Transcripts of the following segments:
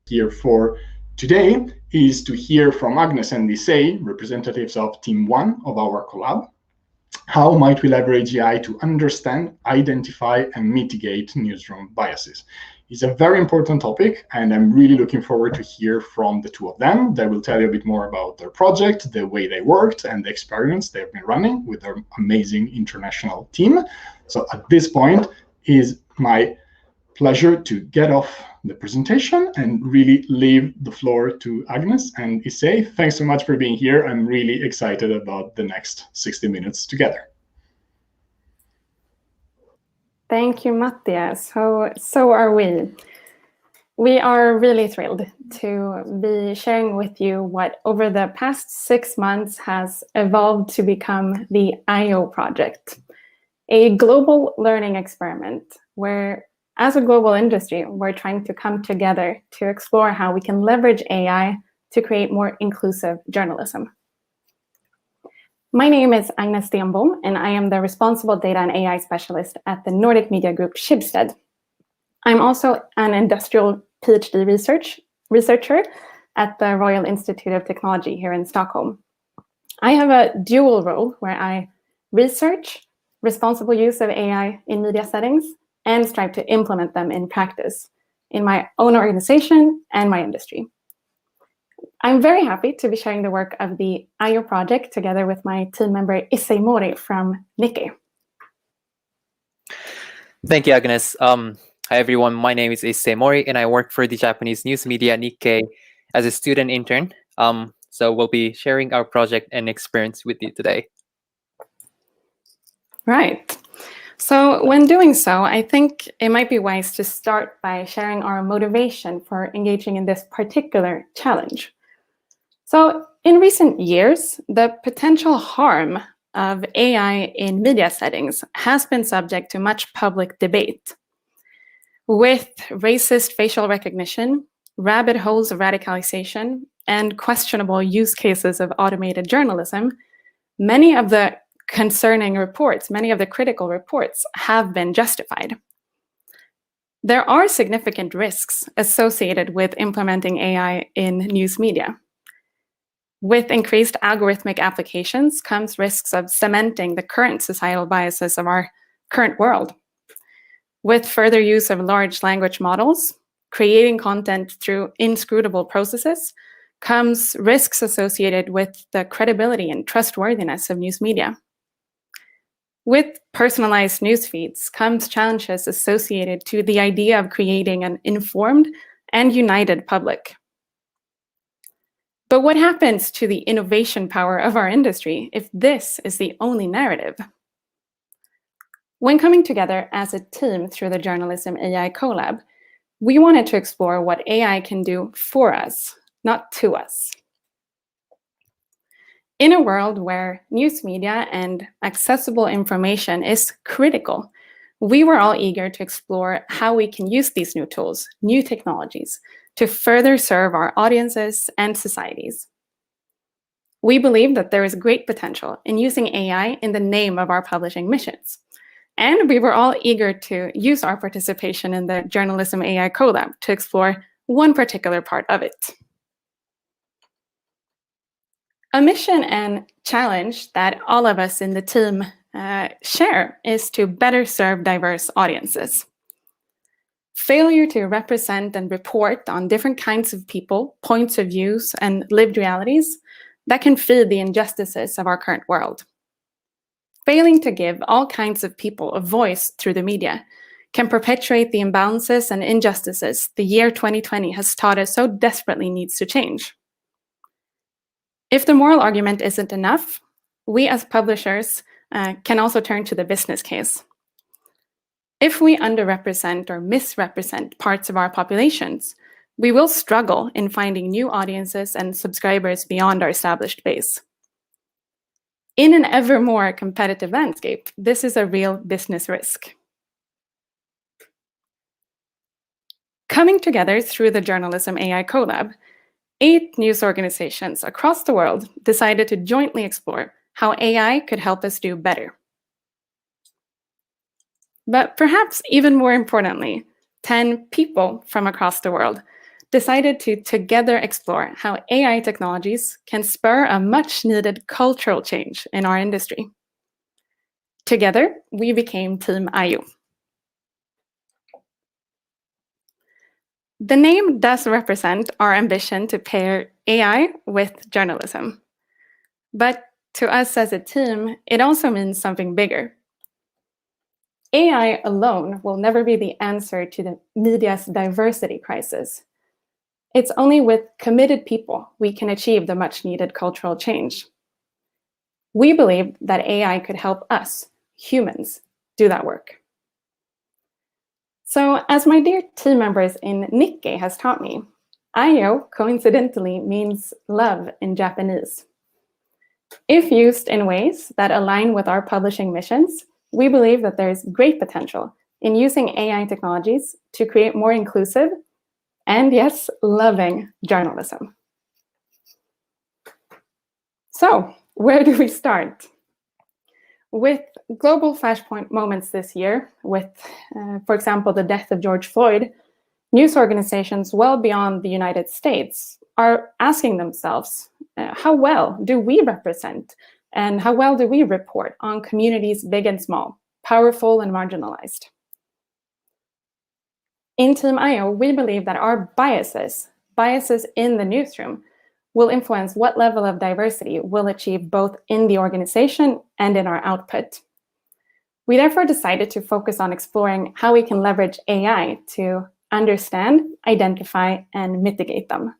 here for today is to hear from Agnes and Issei, representatives of Team 1 of our collab. How might we leverage AI to understand, identify, and mitigate newsroom biases? It's a very important topic, and I'm really looking forward to hear from the two of them. They will tell you a bit more about their project, the way they worked, and the experience they've been running with their amazing international team. So at this point, is my pleasure to get off the presentation and really leave the floor to Agnes and Issei. Thanks so much for being here. I'm really excited about the next 60 minutes together. Thank you, Matthias. So are we. We are really thrilled to be sharing with you what over the past 6 months has evolved to become the IO project, a global learning experiment where, as a global industry, we're trying to come together to explore how we can leverage AI to create more inclusive journalism. My name is Agnes Stenbom, and I am the responsible data and AI specialist at the Nordic media group Schibsted. I'm also an industrial PhD researcher at the Royal Institute of Technology here in Stockholm. I have a dual role where I research responsible use of AI in media settings and strive to implement them in practice in my own organization and my industry. I'm very happy to be sharing the work of the IO project together with my team member Issei Mori from Nikkei. Thank you, Agnes. Hi, everyone. My name is Issei Mori, and I work for the Japanese news media Nikkei as a student intern. So we'll be sharing our project and experience with you today. Right. So when doing so, I think it might be wise to start by sharing our motivation for engaging in this particular challenge. So in recent years, the potential harm of AI in media settings has been subject to much public debate. With racist facial recognition, rabbit holes of radicalization, and questionable use cases of automated journalism, many of the concerning reports, many of the critical reports have been justified. There are significant risks associated with implementing AI in news media. With increased algorithmic applications comes risks of cementing the current societal biases of our current world. With further use of large language models, creating content through inscrutable processes comes risks associated with the credibility and trustworthiness of news media. With personalized news feeds comes challenges associated to the idea of creating an informed and united public. But what happens to the innovation power of our industry if this is the only narrative? When coming together as a team through the JournalismAI Collab, we wanted to explore what AI can do for us, not to us. In a world where news media and accessible information is critical, we were all eager to explore how we can use these new tools, new technologies, to further serve our audiences and societies. We believe that there is great potential in using AI in the name of our publishing missions. And we were all eager to use our participation in the JournalismAI Collab to explore one particular part of it. A mission and challenge that all of us in the team share is to better serve diverse audiences. Failure to represent and report on different kinds of people, points of views, and lived realities that can feed the injustices of our current world. Failing to give all kinds of people a voice through the media can perpetuate the imbalances and injustices the year 2020 has taught us so desperately needs to change. If the moral argument isn't enough, we as publishers can also turn to the business case. If we underrepresent or misrepresent parts of our populations, we will struggle in finding new audiences and subscribers beyond our established base. In an ever more competitive landscape, this is a real business risk. Coming together through the JournalismAI Collab, 8 news organizations across the world decided to jointly explore how AI could help us do better. But perhaps even more importantly, 10 people from across the world decided to together explore how AI technologies can spur a much-needed cultural change in our industry. Together, we became Team IO. The name does represent our ambition to pair AI with journalism. But to us as a team, it also means something bigger. AI alone will never be the answer to the media's diversity crisis. It's only with committed people we can achieve the much-needed cultural change. We believe that AI could help us, humans, do that work. So, as my dear team members in Nikkei has taught me, IO coincidentally means love in Japanese. If used in ways that align with our publishing missions, we believe that there is great potential in using AI technologies to create more inclusive and, yes, loving journalism. So, where do we start? With global flashpoint moments this year, with, for example, the death of George Floyd, news organizations well beyond the United States are asking themselves, how well do we represent and how well do we report on communities big and small, powerful and marginalized? In Team IO, we believe that our biases in the newsroom, will influence what level of diversity we'll achieve both in the organization and in our output. We therefore decided to focus on exploring how we can leverage AI to understand, identify, and mitigate them.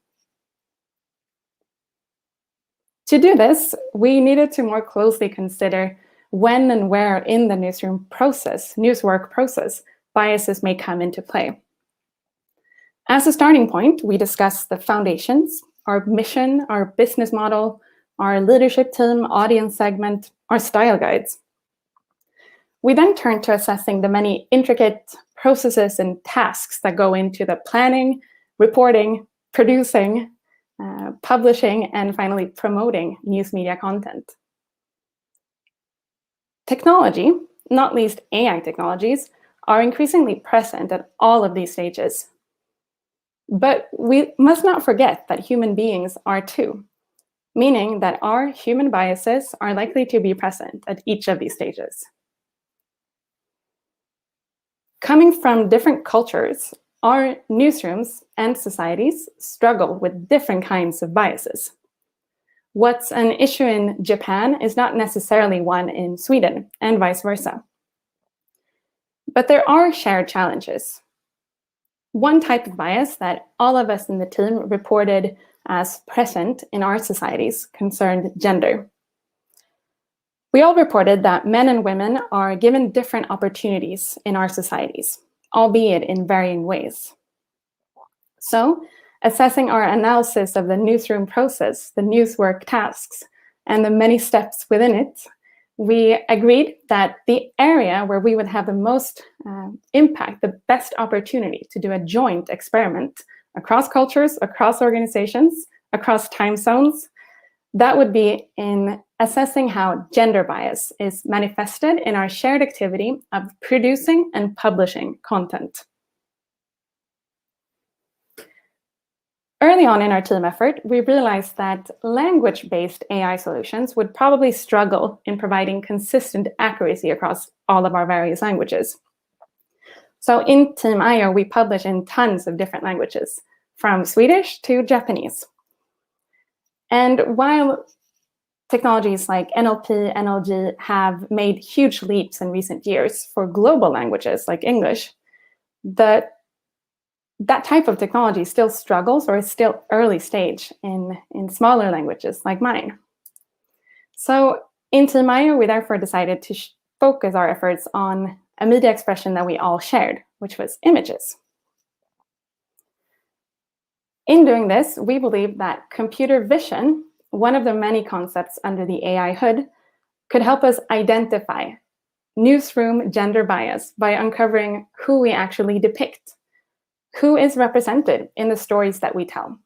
To do this, we needed to more closely consider when and where in the newsroom process, newswork process, biases may come into play. As a starting point, we discussed the foundations, our mission, our business model, our leadership team, audience segment, our style guides. We then turned to assessing the many intricate processes and tasks that go into the planning, reporting, producing, publishing, and finally promoting news media content. Technology, not least AI technologies, are increasingly present at all of these stages. But we must not forget that human beings are too, meaning that our human biases are likely to be present at each of these stages. Coming from different cultures, our newsrooms and societies struggle with different kinds of biases. What's an issue in Japan is not necessarily one in Sweden, and vice versa. But there are shared challenges. One type of bias that all of us in the team reported as present in our societies concerned gender. We all reported that men and women are given different opportunities in our societies, albeit in varying ways. So, assessing our analysis of the newsroom process, the newswork tasks, and the many steps within it, we agreed that the area where we would have the most impact, the best opportunity to do a joint experiment across cultures, across organizations, across time zones, that would be in assessing how gender bias is manifested in our shared activity of producing and publishing content. Early on in our team effort, we realized that language-based AI solutions would probably struggle in providing consistent accuracy across all of our various languages. So in Team IO, we publish in tons of different languages, from Swedish to Japanese. And while technologies like NLP, NLG have made huge leaps in recent years for global languages like English, that type of technology still struggles or is still early stage in smaller languages like mine. So in Team IO, we therefore decided to focus our efforts on a media expression that we all shared, which was images. In doing this, we believe that computer vision, one of the many concepts under the AI hood, could help us identify newsroom gender bias by uncovering who we actually depict, who is represented in the stories that we tell.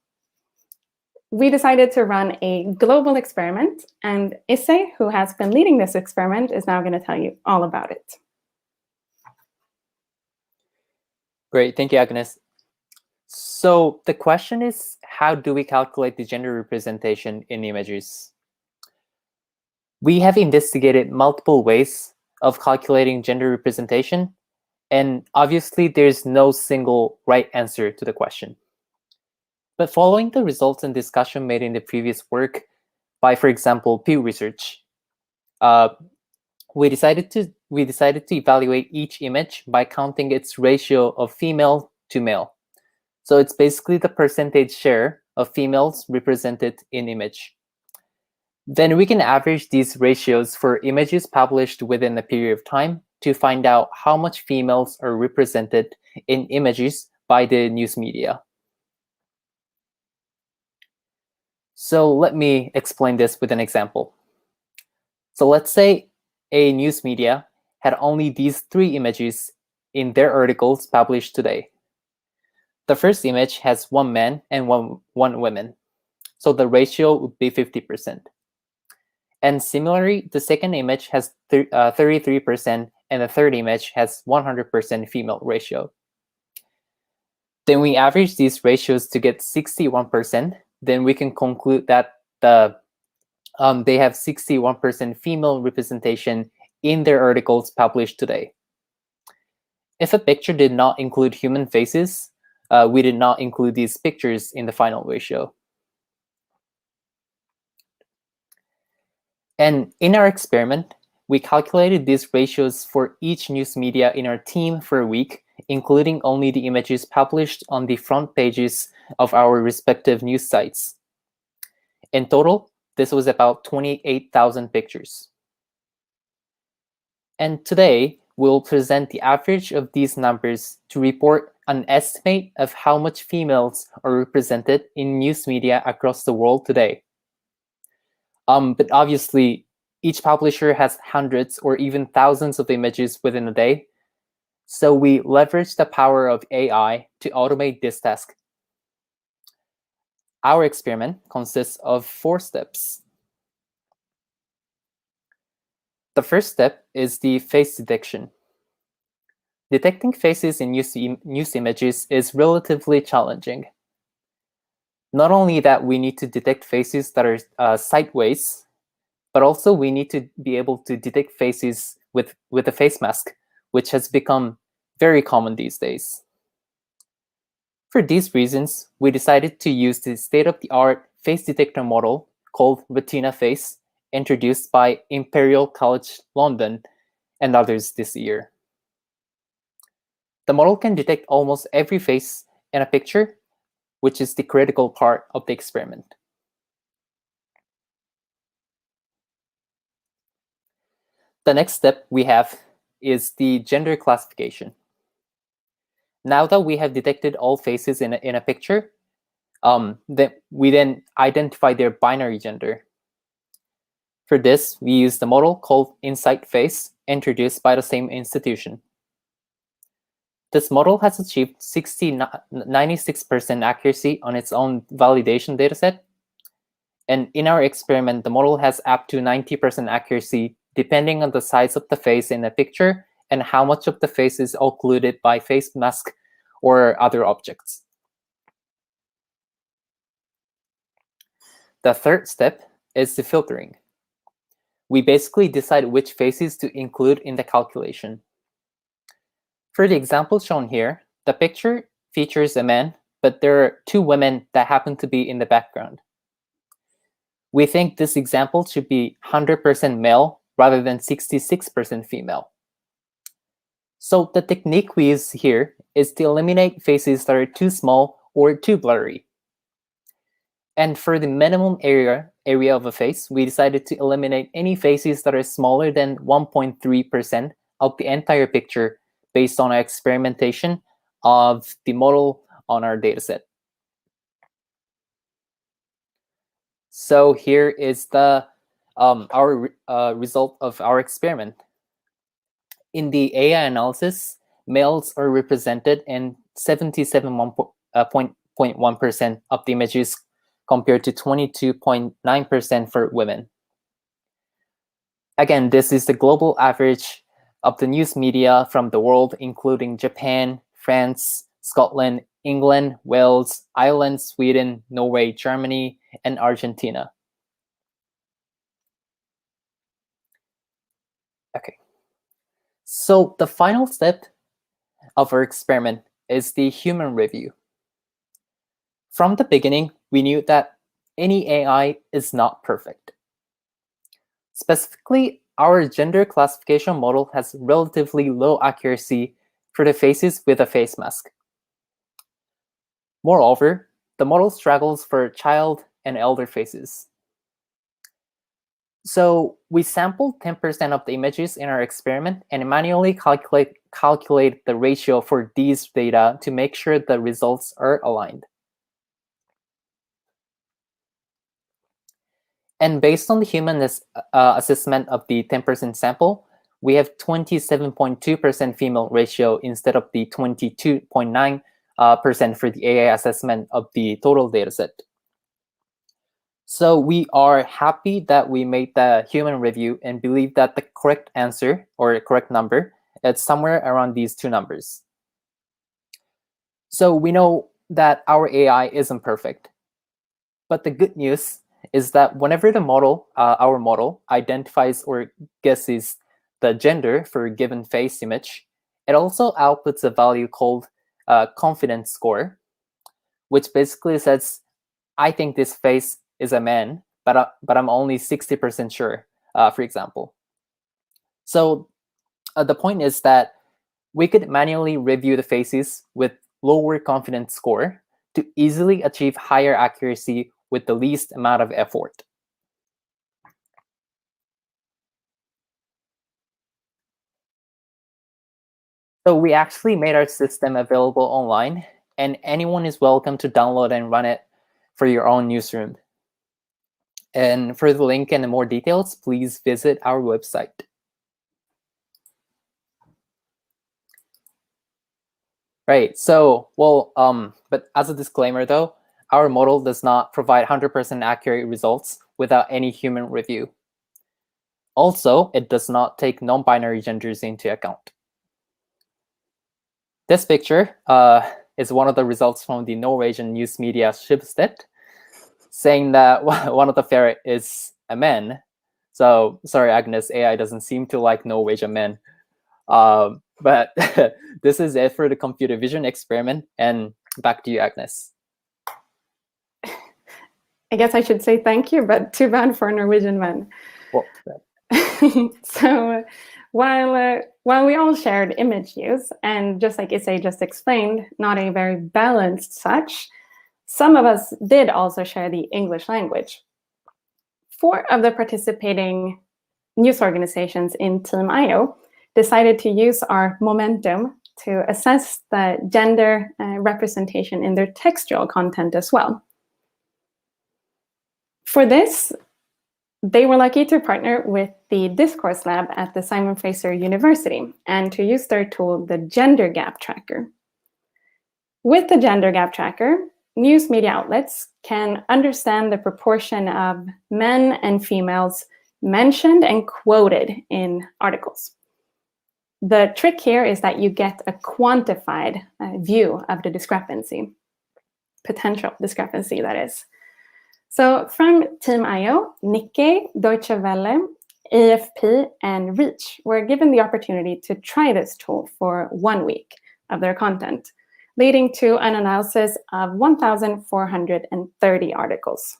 We decided to run a global experiment, and Issei, who has been leading this experiment, is now going to tell you all about it. Great, thank you, Agnes. So the question is, how do we calculate the gender representation in images? We have investigated multiple ways of calculating gender representation, and obviously there's no single right answer to the question. But following the results and discussion made in the previous work by, for example, Pew Research, we decided to evaluate each image by counting its ratio of female to male. So it's basically the percentage share of females represented in image. Then we can average these ratios for images published within a period of time to find out how much females are represented in images by the news media. So let me explain this with an example. So let's say a news media had only these 3 images in their articles published today. The first image has 1 man and one woman, so the ratio would be 50%. And similarly, the second image has 33%, and the third image has 100% female ratio. Then we average these ratios to get 61%. Then we can conclude that they have 61% female representation in their articles published today. If a picture did not include human faces, we did not include these pictures in the final ratio. And in our experiment, we calculated these ratios for each news media in our team for a week, including only the images published on the front pages of our respective news sites. In total, this was about 28,000 pictures. And today, we'll present the average of these numbers to report an estimate of how much females are represented in news media across the world today. But obviously, each publisher has hundreds or even thousands of images within a day. So we leverage the power of AI to automate this task. Our experiment consists of 4 steps. The first step is the face detection. Detecting faces in news images is relatively challenging. Not only that we need to detect faces that are sideways, but also we need to be able to detect faces with a face mask, which has become very common these days. For these reasons, we decided to use the state-of-the-art face detector model called Retina Face, introduced by Imperial College London and others this year. The model can detect almost every face in a picture, which is the critical part of the experiment. The next step we have is the gender classification. Now that we have detected all faces in a picture, we then identify their binary gender. For this, we use the model called Insight Face, introduced by the same institution. This model has achieved 96% accuracy on its own validation dataset. And in our experiment, the model has up to 90% accuracy depending on the size of the face in a picture and how much of the face is occluded by face mask or other objects. The third step is the filtering. We basically decide which faces to include in the calculation. For the example shown here, the picture features a man, but there are 2 women that happen to be in the background. We think this example should be 100% male rather than 66% female. So the technique we use here is to eliminate faces that are too small or too blurry. And for the minimum area of a face, we decided to eliminate any faces that are smaller than 1.3% of the entire picture based on our experimentation of the model on our dataset. So here is the our result of our experiment. In the AI analysis, males are represented in 77.1% of the images compared to 22.9% for women. Again, this is the global average of the news media from the world, including Japan, France, Scotland, England, Wales, Ireland, Sweden, Norway, Germany, and Argentina. Okay. So the final step of our experiment is the human review. From the beginning, we knew that any AI is not perfect. Specifically, our gender classification model has relatively low accuracy for the faces with a face mask. Moreover, the model struggles for child and elder faces. So we sampled 10% of the images in our experiment and manually calculate the ratio for these data to make sure the results are aligned. And based on the human assessment of the 10% sample, we have 27.2% female ratio instead of the 22.9% for the AI assessment of the total dataset. So we are happy that we made the human review and believe that the correct answer or correct number is somewhere around these two numbers. So we know that our AI isn't perfect. But the good news is that whenever the model, our model, identifies or guesses the gender for a given face image, it also outputs a value called confidence score, which basically says, I think this face is a man, but I'm only 60% sure, for example. So the point is that we could manually review the faces with lower confidence score to easily achieve higher accuracy with the least amount of effort. So we actually made our system available online, and anyone is welcome to download and run it for your own newsroom. And for the link and more details, please visit our website. Right, so, but as a disclaimer though, our model does not provide 100% accurate results without any human review. Also, it does not take non-binary genders into account. This picture is one of the results from the Norwegian news media Schibsted, saying that one of the ferret is a man. So, sorry, Agnes, AI doesn't seem to like Norwegian men. But this is it for the computer vision experiment, and back to you, Agnes. I guess I should say thank you, but too bad for Norwegian men. Well, So while we all shared image use, and just like Issei just explained, not a very balanced such, some of us did also share the English language. 4 of the participating news organizations in Team IO decided to use our momentum to assess the gender representation in their textual content as well. For this, they were lucky to partner with the Discourse Lab at the Simon Fraser University and to use their tool, the Gender Gap Tracker. With the Gender Gap Tracker, news media outlets can understand the proportion of men and females mentioned and quoted in articles. The trick here is that you get a quantified view of the discrepancy, potential discrepancy, that is. So from Team IO, Nikkei, Deutsche Welle, AFP, and Reach were given the opportunity to try this tool for 1 week of their content, leading to an analysis of 1,430 articles.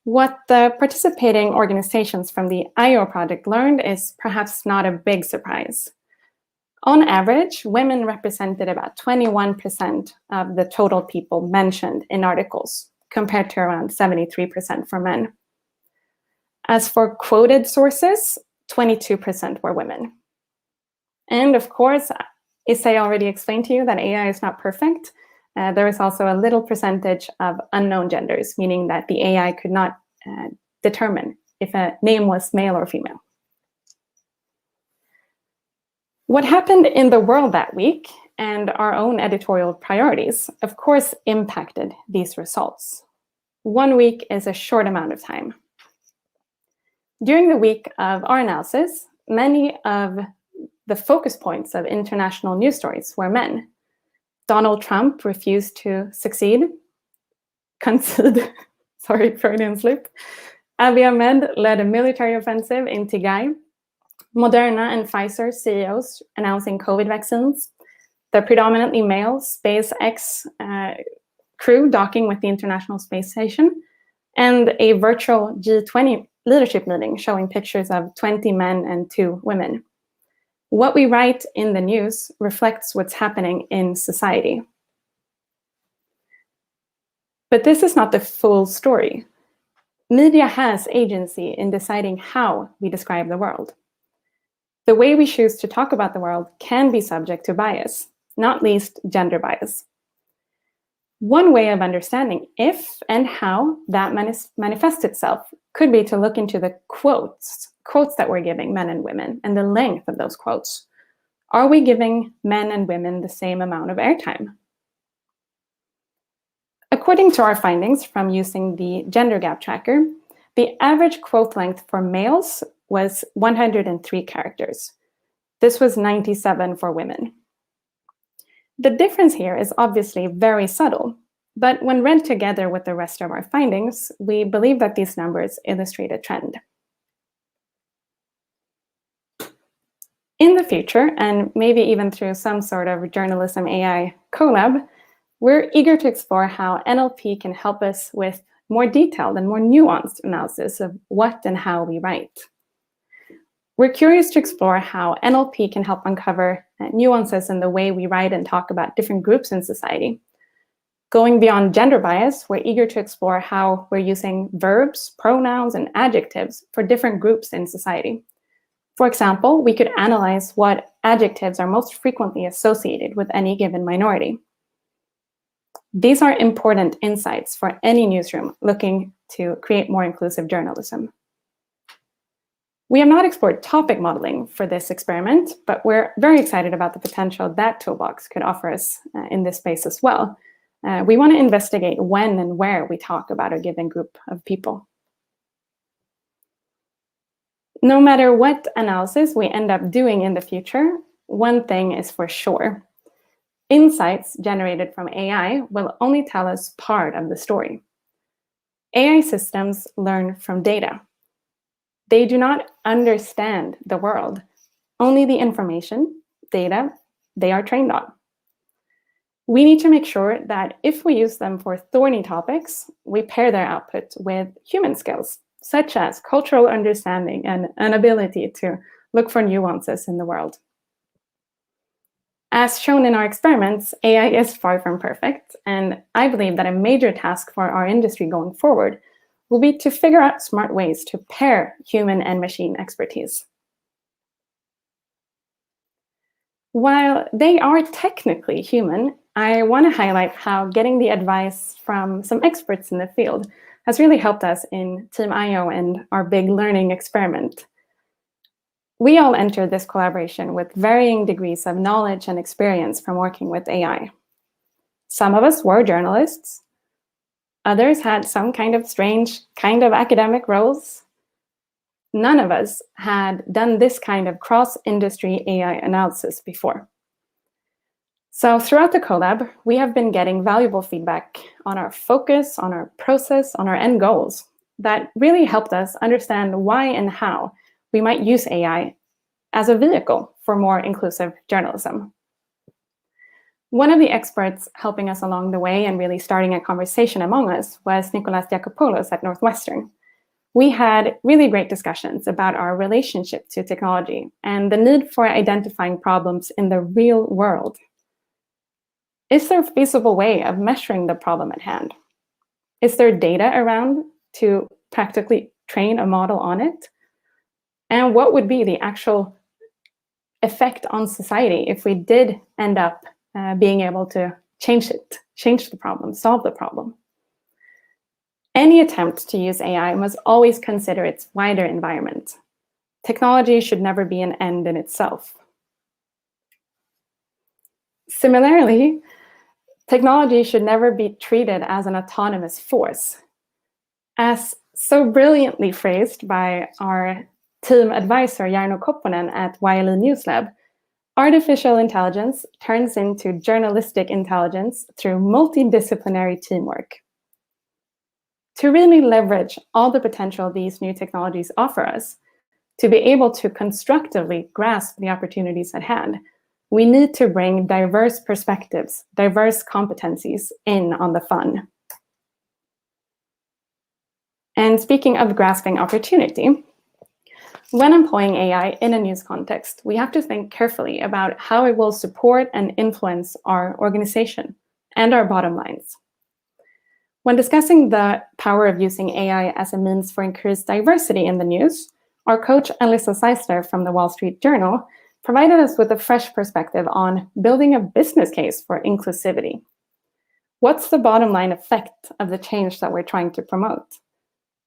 What the participating organizations from the IO project learned is perhaps not a big surprise. On average, women represented about 21% of the total people mentioned in articles, compared to around 73% for men. As for quoted sources, 22% were women. And of course, Issei already explained to you that AI is not perfect. There is also a little percentage of unknown genders, meaning that the AI could not determine if a name was male or female. What happened in the world that week and our own editorial priorities, of course, impacted these results. 1 week is a short amount of time. During the week of our analysis, many of the focus points of international news stories were men. Donald Trump refused to concede, sorry, Freudian slip. Abiy Ahmed led a military offensive in Tigray. Moderna and Pfizer CEOs announcing COVID vaccines. The predominantly male SpaceX crew docking with the International Space Station. And a virtual G20 leadership meeting showing pictures of 20 men and 2 women. What we write in the news reflects what's happening in society. But this is not the full story. Media has agency in deciding how we describe the world. The way we choose to talk about the world can be subject to bias, not least gender bias. One way of understanding if and how that manifests itself could be to look into the quotes that we're giving men and women and the length of those quotes. Are we giving men and women the same amount of airtime? According to our findings from using the gender gap tracker, the average quote length for males was 103 characters. This was 97 for women. The difference here is obviously very subtle, but when read together with the rest of our findings, we believe that these numbers illustrate a trend. In the future, and maybe even through some sort of JournalismAI Collab, we're eager to explore how NLP can help us with more detailed and more nuanced analysis of what and how we write. We're curious to explore how NLP can help uncover nuances in the way we write and talk about different groups in society. Going beyond gender bias, we're eager to explore how we're using verbs, pronouns, and adjectives for different groups in society. For example, we could analyze what adjectives are most frequently associated with any given minority. These are important insights for any newsroom looking to create more inclusive journalism. We have not explored topic modeling for this experiment, but we're very excited about the potential that toolbox could offer us in this space as well. We want to investigate when and where we talk about a given group of people. No matter what analysis we end up doing in the future, one thing is for sure. Insights generated from AI will only tell us part of the story. AI systems learn from data. They do not understand the world, only the information, data they are trained on. We need to make sure that if we use them for thorny topics, we pair their output with human skills, such as cultural understanding and an ability to look for nuances in the world. As shown in our experiments, AI is far from perfect, and I believe that a major task for our industry going forward will be to figure out smart ways to pair human and machine expertise. While they are technically human, I want to highlight how getting the advice from some experts in the field has really helped us in Team IO and our big learning experiment. We all entered this collaboration with varying degrees of knowledge and experience from working with AI. Some of us were journalists. Others had some kind of strange kind of academic roles. None of us had done this kind of cross-industry AI analysis before. So throughout the collab, we have been getting valuable feedback on our focus, on our process, on our end goals that really helped us understand why and how we might use AI as a vehicle for more inclusive journalism. One of the experts helping us along the way and really starting a conversation among us was Nicholas Diakopoulos at Northwestern. We had really great discussions about our relationship to technology and the need for identifying problems in the real world. Is there a feasible way of measuring the problem at hand? Is there data around to practically train a model on it? And what would be the actual effect on society if we did end up being able to change the problem, solve the problem? Any attempt to use AI must always consider its wider environment. Technology should never be an end in itself. Similarly, technology should never be treated as an autonomous force. As so brilliantly phrased by our team advisor, Jarno Kopponen at YLE News Lab, artificial intelligence turns into journalistic intelligence through multidisciplinary teamwork. To really leverage all the potential these new technologies offer us, to be able to constructively grasp the opportunities at hand, we need to bring diverse perspectives, diverse competencies in on the fun. And speaking of grasping opportunity, when employing AI in a news context, we have to think carefully about how it will support and influence our organization and our bottom lines. When discussing the power of using AI as a means for increased diversity in the news, our coach Alyssa Seisler from the Wall Street Journal provided us with a fresh perspective on building a business case for inclusivity. What's the bottom line effect of the change that we're trying to promote?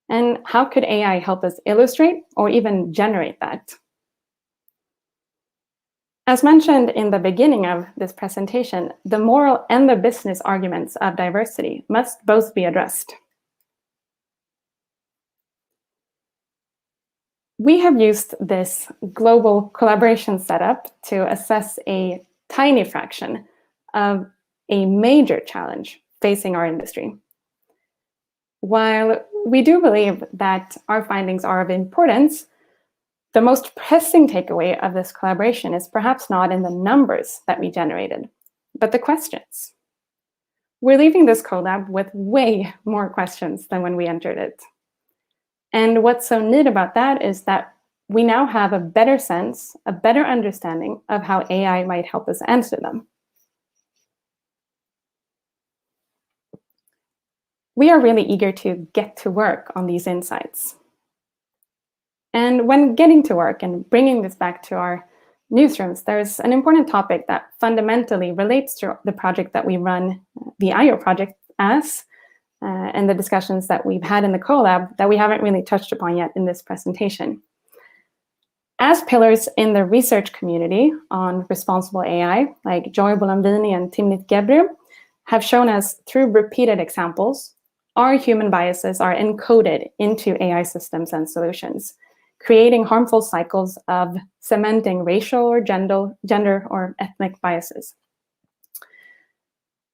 And how could AI help us illustrate or even generate that? As mentioned in the beginning of this presentation, the moral and the business arguments of diversity must both be addressed. We have used this global collaboration setup to assess a tiny fraction of a major challenge facing our industry. While we do believe that our findings are of importance, the most pressing takeaway of this collaboration is perhaps not in the numbers that we generated, but the questions. We're leaving this collab with way more questions than when we entered it. And what's so neat about that is that we now have a better sense, a better understanding of how AI might help us answer them. We are really eager to get to work on these insights. And when getting to work and bringing this back to our newsrooms, there's an important topic that fundamentally relates to the project that we run, the IO project, as, and the discussions that we've had in the collab that we haven't really touched upon yet in this presentation. As pillars in the research community on responsible AI, like Joy Bolamvini and Timnit Gebru, have shown us through repeated examples, our human biases are encoded into AI systems and solutions, creating harmful cycles of cementing racial or gender or ethnic biases.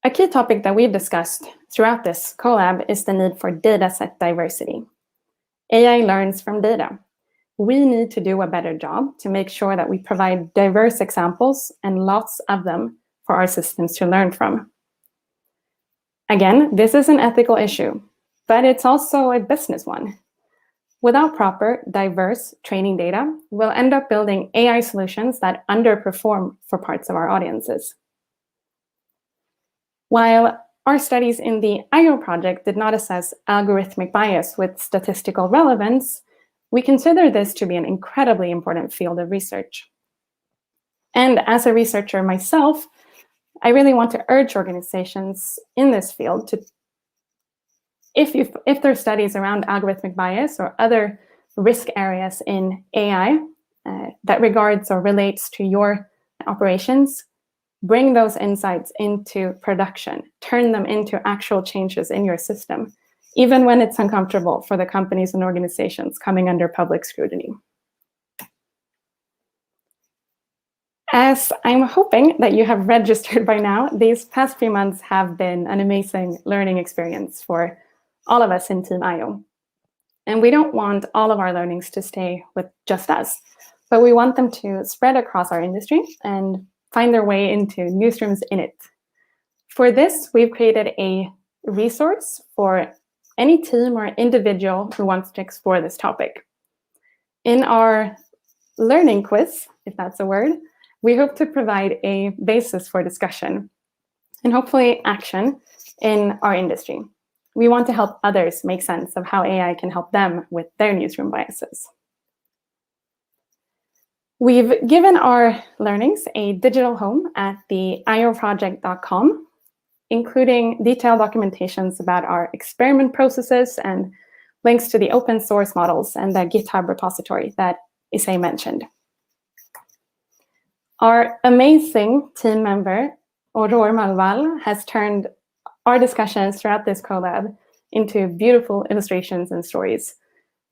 A key topic that we've discussed throughout this collab is the need for dataset diversity. AI learns from data. We need to do a better job to make sure that we provide diverse examples and lots of them for our systems to learn from. Again, this is an ethical issue, but it's also a business one. Without proper, diverse training data, we'll end up building AI solutions that underperform for parts of our audiences. While our studies in the IO project did not assess algorithmic bias with statistical relevance, we consider this to be an incredibly important field of research. And as a researcher myself, I really want to urge organizations in this field to, if there are studies around algorithmic bias or other risk areas in AI that regards or relates to your operations, bring those insights into production, turn them into actual changes in your system, even when it's uncomfortable for the companies and organizations coming under public scrutiny. As I'm hoping that you have registered by now, these past few months have been an amazing learning experience for all of us in Team IO. And we don't want all of our learnings to stay with just us, but we want them to spread across our industry and find their way into newsrooms in it. For this, we've created a resource for any team or individual who wants to explore this topic. In our learning quiz, if that's a word, we hope to provide a basis for discussion and hopefully action in our industry. We want to help others make sense of how AI can help them with their newsroom biases. We've given our learnings a digital home at the ioproject.com, including detailed documentations about our experiment processes and links to the open source models and the GitHub repository that Issei mentioned. Our amazing team member, Aurore Malval, has turned our discussions throughout this collab into beautiful illustrations and stories,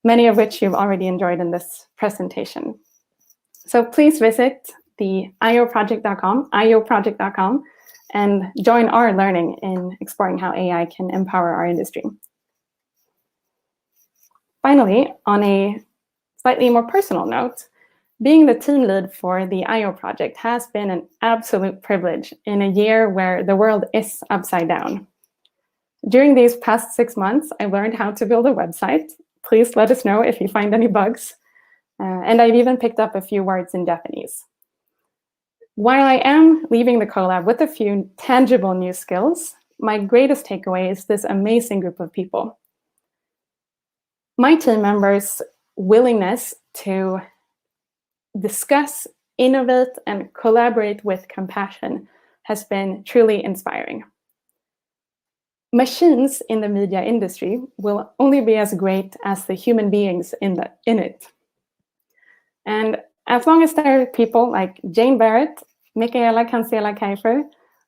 many of which you've already enjoyed in this presentation. So please visit the ioproject.com, and join our learning in exploring how AI can empower our industry. Finally, on a slightly more personal note, being the team lead for the IO project has been an absolute privilege in a year where the world is upside down. During these past 6 months, I learned how to build a website. Please let us know if you find any bugs. And I've even picked up a few words in Japanese. While I am leaving the collab with a few tangible new skills, my greatest takeaway is this amazing group of people. My team members' willingness to discuss, innovate, and collaborate with compassion has been truly inspiring. Machines in the media industry will only be as great as the human beings in it. And as long as there are people like Jane Barrett, Michaela Cancela-Kiefer,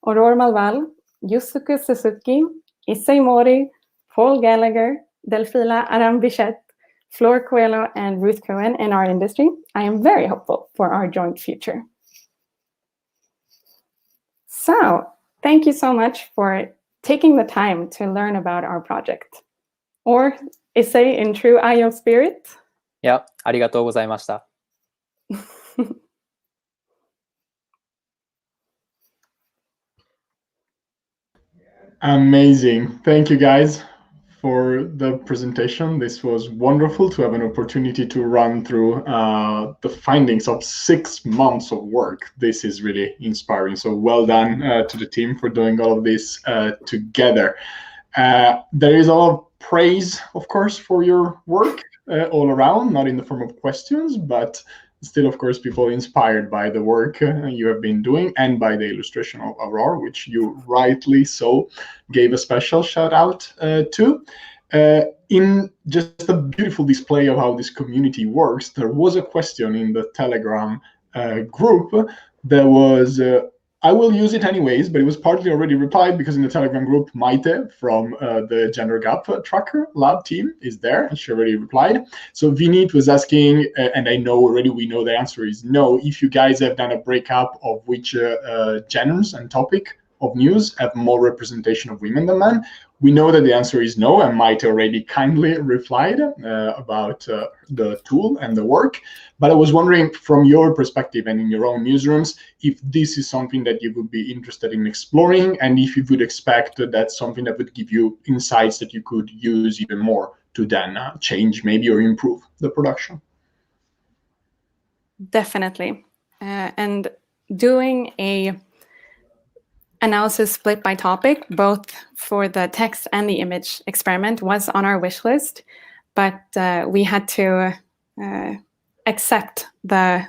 Aurore Malval, Yusuke Suzuki, Issei Mori, Paul Gallagher, Delfila Aram-Bichette, Flor Coelho, and Ruth Cohen in our industry, I am very hopeful for our joint future. So, thank you so much for taking the time to learn about our project. Or, Issei in true IO spirit. いや、ありがとうございました。Amazing. Thank you guys for the presentation. This was wonderful to have an opportunity to run through the findings of 6 months of work. This is really inspiring. So well done to the team for doing all of this together. There is a lot of praise, of course, for your work all around, not in the form of questions, but still, of course, people inspired by the work you have been doing and by the illustration of Aurore, which you rightly so gave a special shout out to. In just a beautiful display of how this community works, there was a question in the Telegram group. There was, I will use it anyways, but it was partly already replied because in the Telegram group, Maite from the Gender Gap Tracker Lab team is there, and she already replied. So Vinit was asking, and I know already we know the answer is no, if you guys have done a breakup of which genres and topic of news have more representation of women than men. We know that the answer is no, and Maite already kindly replied about the tool and the work. But I was wondering, from your perspective and in your own newsrooms, if this is something that you would be interested in exploring, and if you would expect that that's something that would give you insights that you could use even more to then change maybe or improve the production. Definitely. And doing a analysis split by topic, both for the text and the image experiment, was on our wish list, but we had to accept the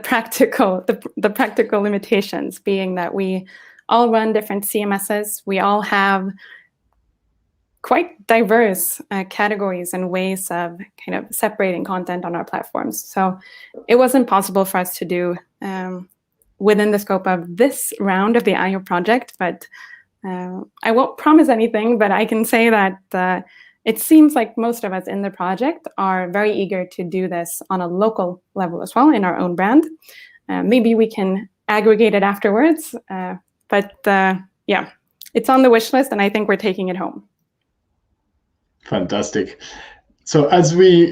practical limitations, being that we all run different CMSs, we all have quite diverse categories and ways of kind of separating content on our platforms. So it wasn't possible for us to do within the scope of this round of the IO project, but I won't promise anything, but I can say that it seems like most of us in the project are very eager to do this on a local level as well in our own brand. Maybe we can aggregate it afterwards, but yeah, it's on the wish list and I think we're taking it home. Fantastic. So as we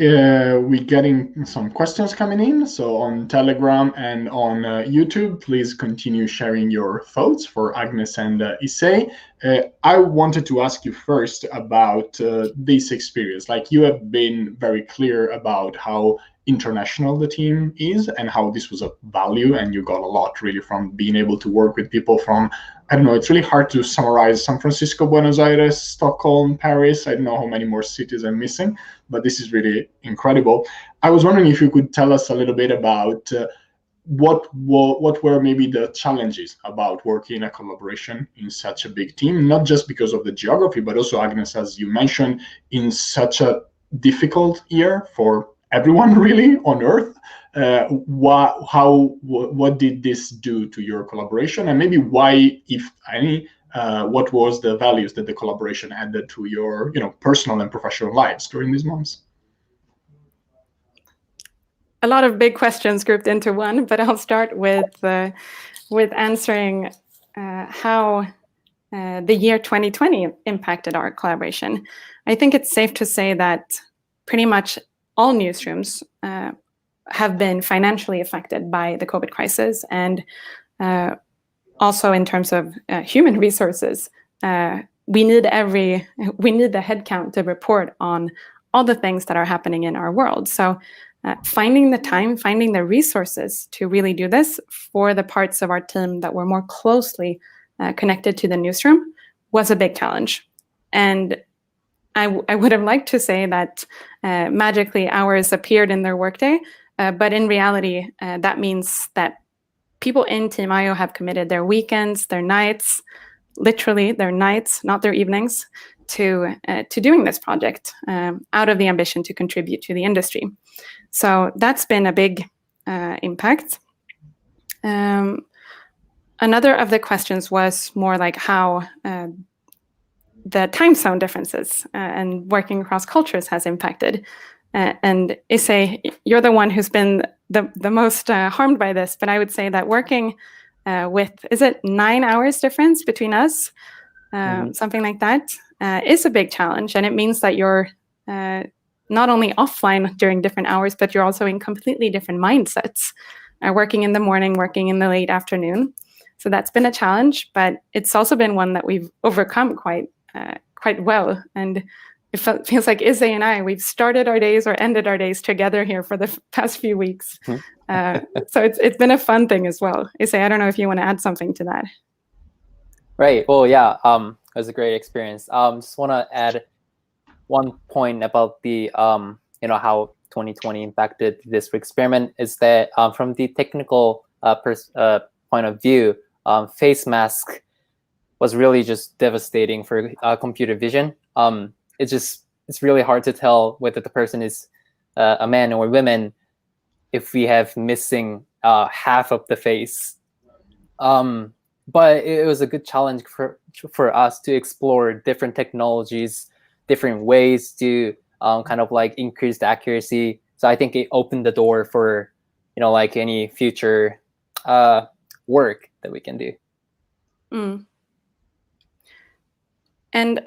getting some questions coming in, so on Telegram and on YouTube, please continue sharing your thoughts for Agnes and Issei. I wanted to ask you first about this experience. Like, you have been very clear about how international the team is and how this was a value, and you got a lot really from being able to work with people from, I don't know, it's really hard to summarize San Francisco, Buenos Aires, Stockholm, Paris. I don't know how many more cities I'm missing, but this is really incredible. I was wondering if you could tell us a little bit about what were maybe the challenges about working in a collaboration in such a big team, not just because of the geography, but also, Agnes, as you mentioned, in such a difficult year for everyone really on Earth. What did this do to your collaboration, and maybe why, if any, what was the values that the collaboration added to your personal and professional lives during these months? a lot of big questions grouped into one, but I'll start with answering how the year 2020 impacted our collaboration. I think it's safe to say that pretty much all newsrooms have been financially affected by the COVID crisis, and also in terms of human resources. We need the headcount to report on all the things that are happening in our world. So finding the time, finding the resources to really do this for the parts of our team that were more closely connected to the newsroom was a big challenge. And I would have liked to say that magically hours appeared in their workday, but in reality, that means that people in Team IO have committed their weekends, their nights, literally their nights, not their evenings, to doing this project out of the ambition to contribute to the industry. So that's been a big impact. Another of the questions was more like how the time zone differences and working across cultures has impacted. And Issei, you're the one who's been the most harmed by this, but I would say that working with, is it 9 hours difference between us? Something like that, is a big challenge. And it means that you're not only offline during different hours, but you're also in completely different mindsets, working in the morning, working in the late afternoon. So that's been a challenge, but it's also been one that we've overcome quite well. And it feels like Issei and I, we've started our days or ended our days together here for the past few weeks. So it's been a fun thing as well. Issei, I don't know if you want to add something to that. Right. Well, yeah, it was a great experience. Just want to add one point about the, how 2020 impacted this experiment is that from the technical point of view, face mask was really just devastating for computer vision. It's really hard to tell whether the person is a man or woman if we have missing half of the face. But it was a good challenge for us to explore different technologies, different ways to kind of like increase the accuracy. So I think it opened the door for, like any future work that we can do. And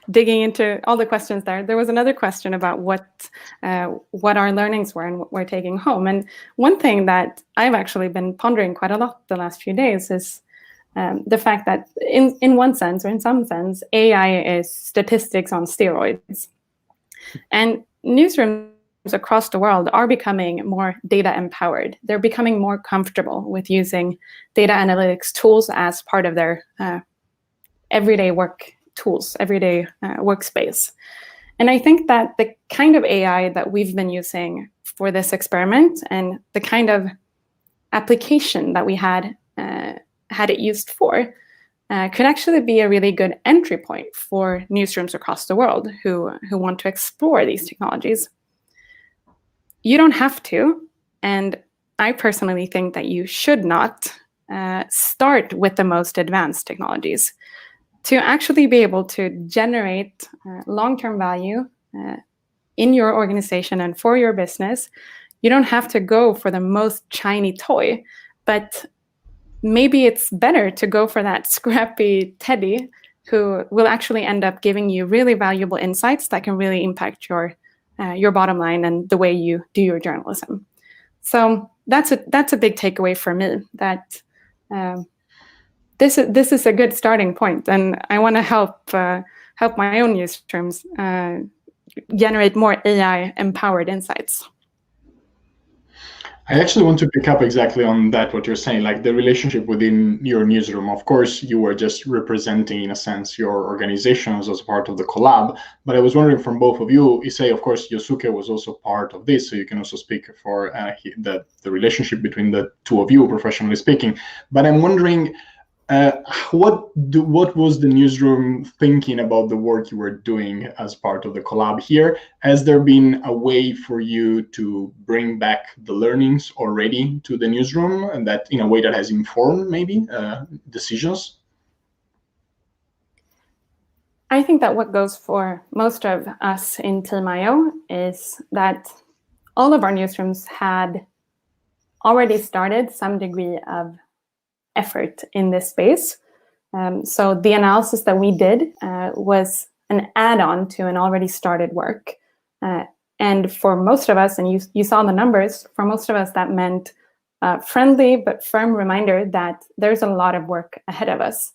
digging into all the questions there was another question about what our learnings were and what we're taking home. And one thing that I've actually been pondering quite a lot the last few days is the fact that in one sense, or in some sense, AI is statistics on steroids. And newsrooms across the world are becoming more data empowered. They're becoming more comfortable with using data analytics tools as part of their everyday work tools, everyday workspace. And I think that the kind of AI that we've been using for this experiment and the kind of application that we had it used for could actually be a really good entry point for newsrooms across the world who want to explore these technologies. You don't have to, and I personally think that you should not start with the most advanced technologies. To actually be able to generate long-term value in your organization and for your business, you don't have to go for the most shiny toy, but maybe it's better to go for that scrappy teddy who will actually end up giving you really valuable insights that can really impact your bottom line and the way you do your journalism. So that's a big takeaway for me, that this is a good starting point, and I want to help my own newsrooms generate more AI-empowered insights. I actually want to pick up exactly on that, what you're saying, like the relationship within your newsroom. Of course, you were just representing, in a sense, your organizations as part of the collab. But I was wondering from both of you, Issei, of course, Yosuke was also part of this, so you can also speak for the relationship between the two of you, professionally speaking. But I'm wondering, what was the newsroom thinking about the work you were doing as part of the collab here? Has there been a way for you to bring back the learnings already to the newsroom, and that in a way that has informed maybe decisions? I think that what goes for most of us in Team IO is that all of our newsrooms had already started some degree of effort in this space. So the analysis that we did was an add-on to an already started work. And for most of us, and you saw the numbers, for most of us that meant a friendly but firm reminder that there's a lot of work ahead of us.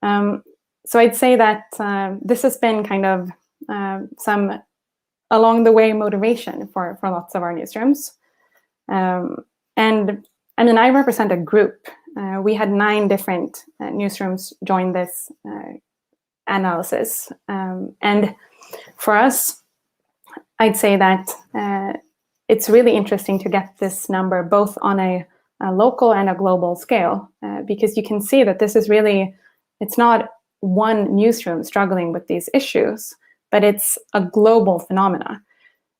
So I'd say that this has been kind of some along the way motivation for lots of our newsrooms. And I mean, I represent a group. We had 9 different newsrooms join this analysis. And for us, I'd say that it's really interesting to get this number both on a local and a global scale, because you can see that this is really, it's not one newsroom struggling with these issues, but it's a global phenomena.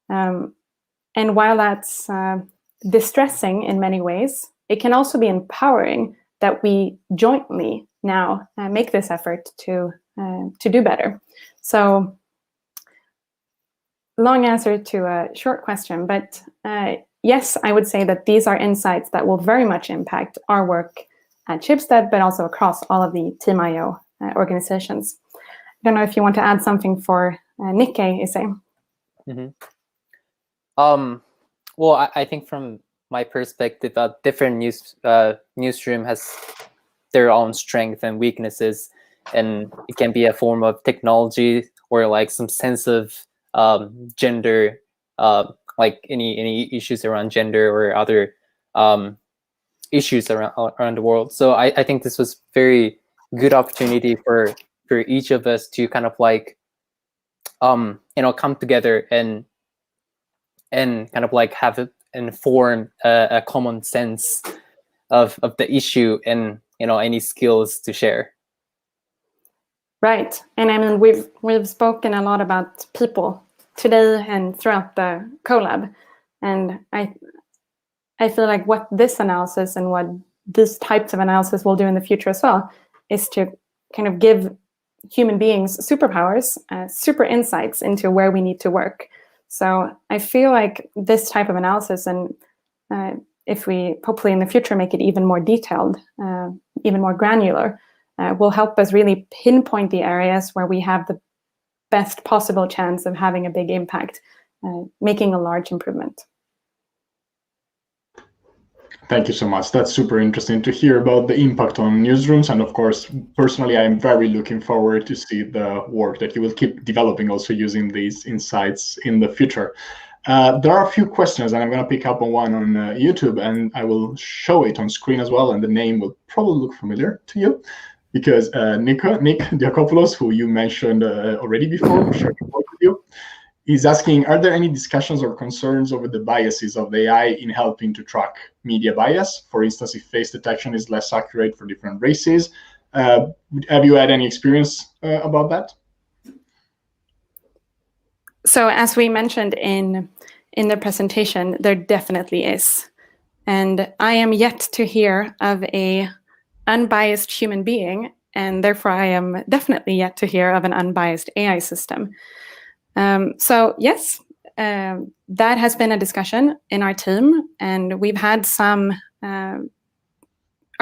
And while that's distressing in many ways, it can also be empowering that we jointly now make this effort to do better. So, long answer to a short question, but yes, I would say that these are insights that will very much impact our work at Schibsted, but also across all of the Team IO organizations. I don't know if you want to add something for Nikkei, Issei. Well, I think from my perspective, different newsroom has their own strengths and weaknesses, and it can be a form of technology or like some sense of gender, like any issues around gender or other issues around the world. So I think this was very good opportunity for each of us to kind of like come together and kind of like have it and form a common sense of the issue and any skills to share. Right, and I mean we've spoken a lot about people today and throughout the collab, and I feel like what this analysis and what these types of analysis will do in the future as well is to kind of give human beings superpowers, super insights into where we need to work. So I feel like this type of analysis, and if we hopefully in the future make it even more detailed, even more granular, will help us really pinpoint the areas where we have the best possible chance of having a big impact, making a large improvement. Thank you so much. That's super interesting to hear about the impact on newsrooms. And of course, personally, I'm very looking forward to see the work that you will keep developing also using these insights in the future. There are a few questions, and I'm going to pick up on one on YouTube, and I will show it on screen as well. And the name will probably look familiar to you because Nick Diakopoulos, who you mentioned already before, shared a talk with you, is asking, are there any discussions or concerns over the biases of the AI in helping to track media bias? For instance, if face detection is less accurate for different races. Have you had any experience about that? So as we mentioned in the presentation, there definitely is. And I am yet to hear of a unbiased human being, and therefore I am definitely yet to hear of an unbiased AI system. So yes, that has been a discussion in our team, and we've had some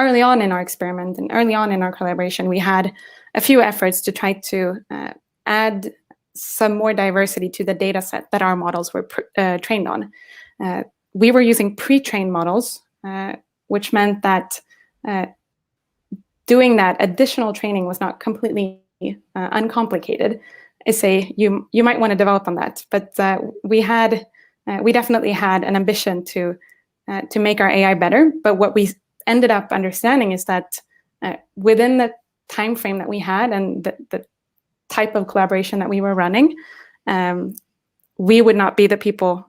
early on in our experiment and early on in our collaboration, we had a few efforts to try to add some more diversity to the data set that our models were trained on. We were using pre-trained models, which meant that doing that additional training was not completely uncomplicated. Issei, you might want to develop on that, but we definitely had an ambition to make our AI better. But what we ended up understanding is that within the time frame that we had and the type of collaboration that we were running, we would not be the people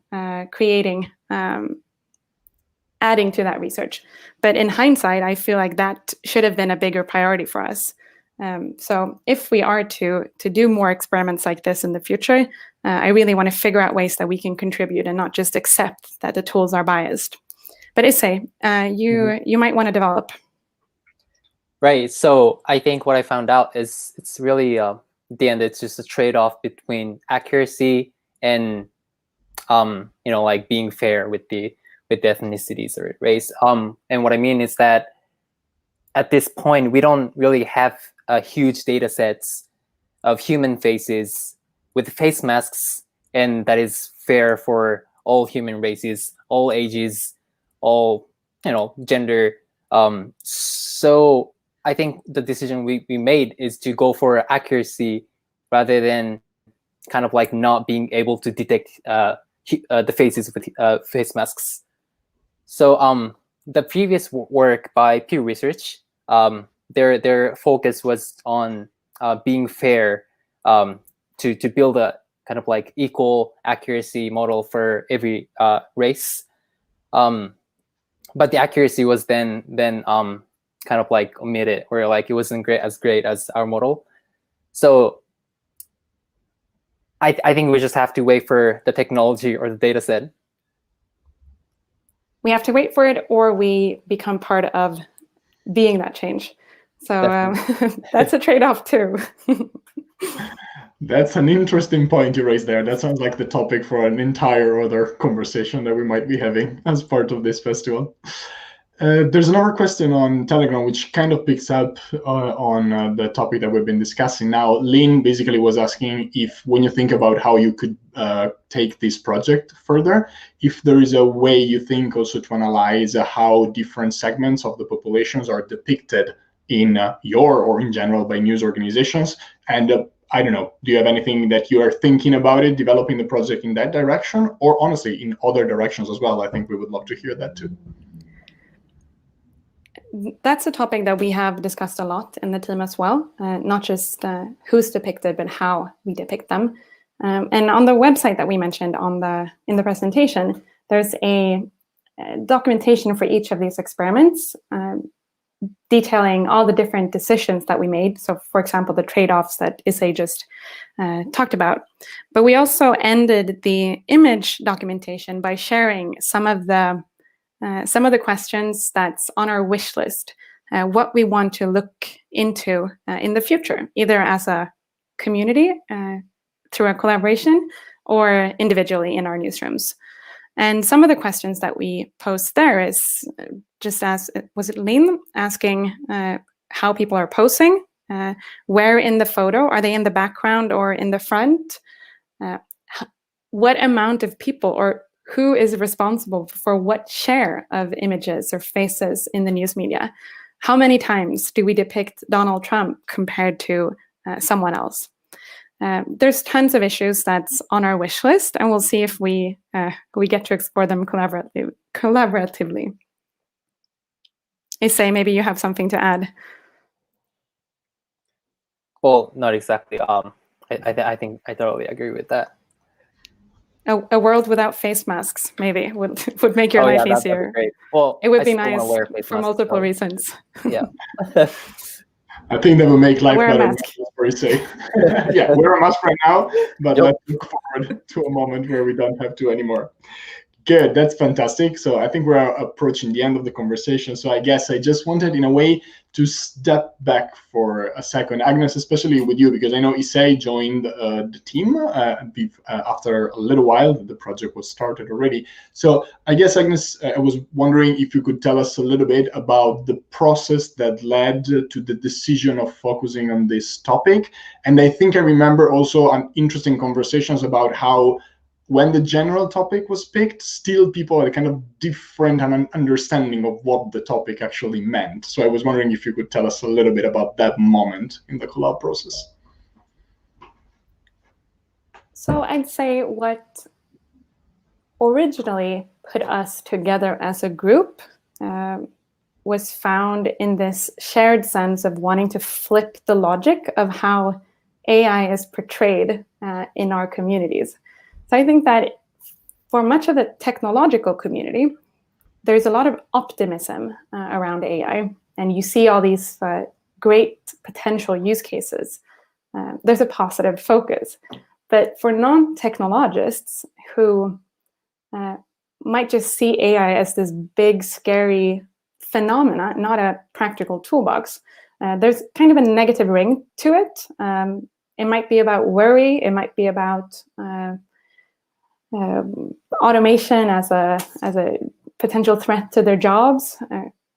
creating, adding to that research. But in hindsight, I feel like that should have been a bigger priority for us. So if we are to do more experiments like this in the future, I really want to figure out ways that we can contribute and not just accept that the tools are biased. But Issei, you might want to develop. Right. So I think what I found out is it's really, at the end, it's just a trade-off between accuracy and like being fair with the ethnicities or race. And what I mean is that at this point, we don't really have huge data sets of human faces with face masks, and that is fair for all human races, all ages, all gender. So I think the decision we made is to go for accuracy rather than kind of like not being able to detect the faces with face masks. So the previous work by Pew Research, their focus was on being fair, to build a kind of like equal accuracy model for every race. But the accuracy was then kind of like omitted, or like it wasn't as great as our model. So I think we just have to wait for the technology or the data set. We have to wait for it, or we become part of being that change. So that's a trade-off too. That's an interesting point you raised there. That sounds like the topic for an entire other conversation that we might be having as part of this festival. There's another question on Telegram which kind of picks up on the topic that we've been discussing now. Lynn basically was asking if, when you think about how you could take this project further, if there is a way you think also to analyze how different segments of the populations are depicted in your, or in general by news organizations. And I don't know, do you have anything that you are thinking about it, developing the project in that direction, or honestly in other directions as well? I think we would love to hear that too. That's a topic that we have discussed a lot in the team as well, not just who's depicted, but how we depict them. And on the website that we mentioned in the presentation, there's a documentation for each of these experiments, detailing all the different decisions that we made. So, for example, the trade-offs that Issei just talked about. But we also ended the image documentation by sharing some of the questions that's on our wish list, what we want to look into in the future, either as a community through a collaboration or individually in our newsrooms. And some of the questions that we post there is just as, was it Lynn asking how people are posing, where in the photo, are they in the background or in the front? What amount of people, or who is responsible for what share of images or faces in the news media? How many times do we depict Donald Trump compared to someone else? There's tons of issues that's on our wish list, and we'll see if we get to explore them collaboratively. Issei, maybe you have something to add. Well, not exactly. I think I totally agree with that. A world without face masks, maybe, would make your life easier. That'd be great. Well, it would be nice for multiple reasons. Yeah. I think that will make life better for Issei. Yeah, wear a mask right now, but let's look forward to a moment where we don't have to anymore. Good, that's fantastic. So I think we're approaching the end of the conversation. So I guess I just wanted, in a way, to step back for a second, Agnes, especially with you, because I know Issei joined the team after a little while. The project was started already. So I guess, Agnes, I was wondering if you could tell us a little bit about the process that led to the decision of focusing on this topic. And I think I remember also interesting conversations about how, when the general topic was picked, still people had a kind of different understanding of what the topic actually meant. So I was wondering if you could tell us a little bit about that moment in the collab process. So I'd say what originally put us together as a group was found in this shared sense of wanting to flip the logic of how AI is portrayed in our communities. So I think that for much of the technological community, there's a lot of optimism around AI, and you see all these great potential use cases. There's a positive focus. But for non-technologists who might just see AI as this big, scary phenomena, not a practical toolbox, there's kind of a negative ring to it. It might be about worry. It might be about automation as a potential threat to their jobs,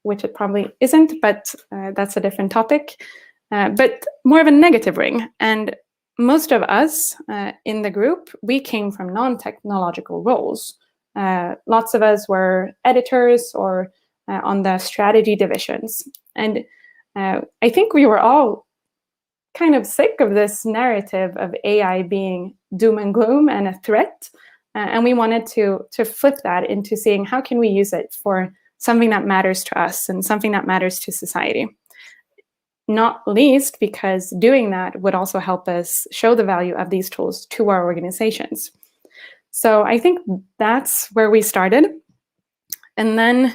which it probably isn't, but that's a different topic. But more of a negative ring. And most of us in the group, we came from non-technological roles. Lots of us were editors or on the strategy divisions. And I think we were all kind of sick of this narrative of AI being doom and gloom and a threat. And we wanted to flip that into seeing how can we use it for something that matters to us and something that matters to society. Not least because doing that would also help us show the value of these tools to our organizations. So I think that's where we started. And then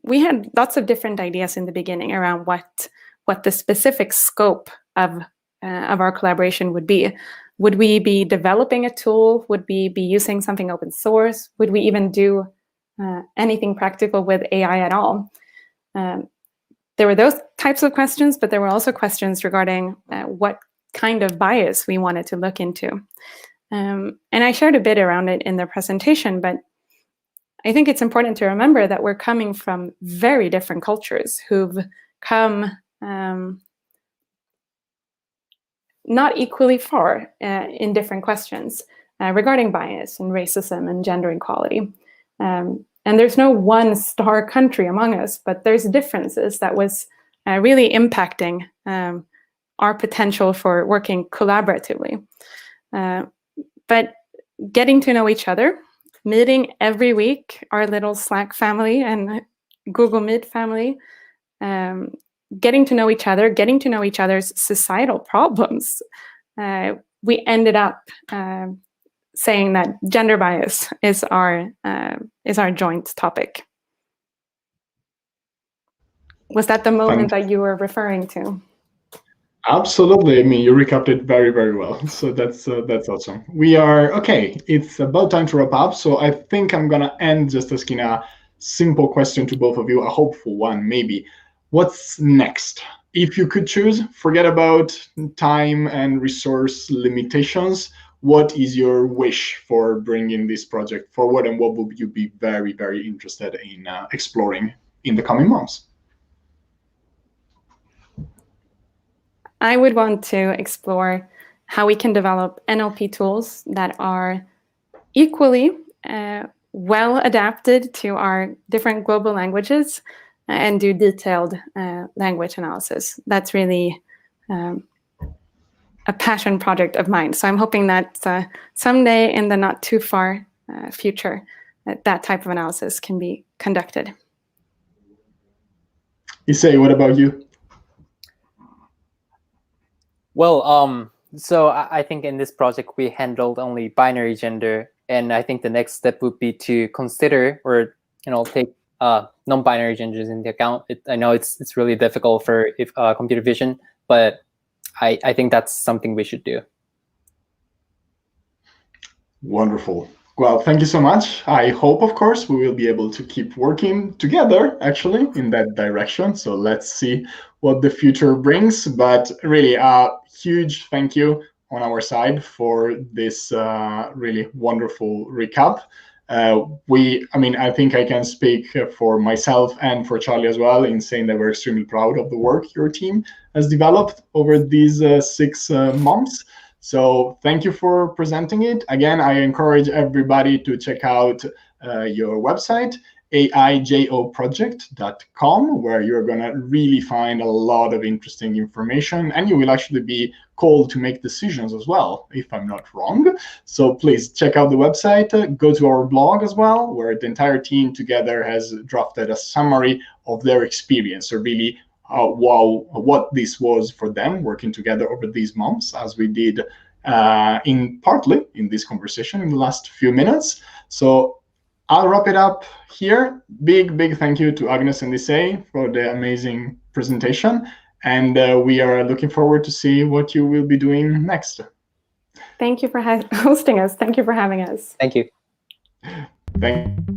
we had lots of different ideas in the beginning around what the specific scope of our collaboration would be. Would we be developing a tool? Would we be using something open source? Would we even do anything practical with AI at all? There were those types of questions, but there were also questions regarding what kind of bias we wanted to look into. And I shared a bit around it in the presentation, but I think it's important to remember that we're coming from very different cultures who've come not equally far in different questions regarding bias and racism and gender equality. And there's no one star country among us, but there's differences that was really impacting our potential for working collaboratively. But getting to know each other, meeting every week, our little Slack family and Google Meet family, getting to know each other, getting to know each other's societal problems, we ended up saying that gender bias is our joint topic. Was that the moment that you were referring to? Absolutely. I mean, you recapped it very, very well. So that's awesome. We are okay. It's about time to wrap up. So I think I'm gonna end just asking a simple question to both of you, a hopeful one, maybe. What's next? If you could choose, forget about time and resource limitations. What is your wish for bringing this project forward, and what would you be very, very interested in exploring in the coming months? I would want to explore how we can develop NLP tools that are equally well adapted to our different global languages and do detailed language analysis. That's really a passion project of mine. So I'm hoping that someday in the not too far future, that type of analysis can be conducted. Issei, what about you? Well, so I think in this project we handled only binary gender, and I think the next step would be to consider or take non-binary genders into account. I know it's really difficult for computer vision, but I think that's something we should do. Wonderful. Well, thank you so much. I hope, of course, we will be able to keep working together, actually, in that direction. So let's see what the future brings. But really, a huge thank you on our side for this really wonderful recap. I think I can speak for myself and for Charlie as well in saying that we're extremely proud of the work your team has developed over these 6 months. So thank you for presenting it. Again, I encourage everybody to check out your website, aijoproject.com, where you're going to really find a lot of interesting information, and you will actually be called to make decisions as well, if I'm not wrong. So please check out the website, go to our blog as well, where the entire team together has drafted a summary of their experience, so really what this was for them working together over these months, as we did partly in this conversation in the last few minutes. So I'll wrap it up here. Big thank you to Agnes and Issei for the amazing presentation. And we are looking forward to see what you will be doing next. Thank you for hosting us. Thank you for having us. Thank you. Thank you.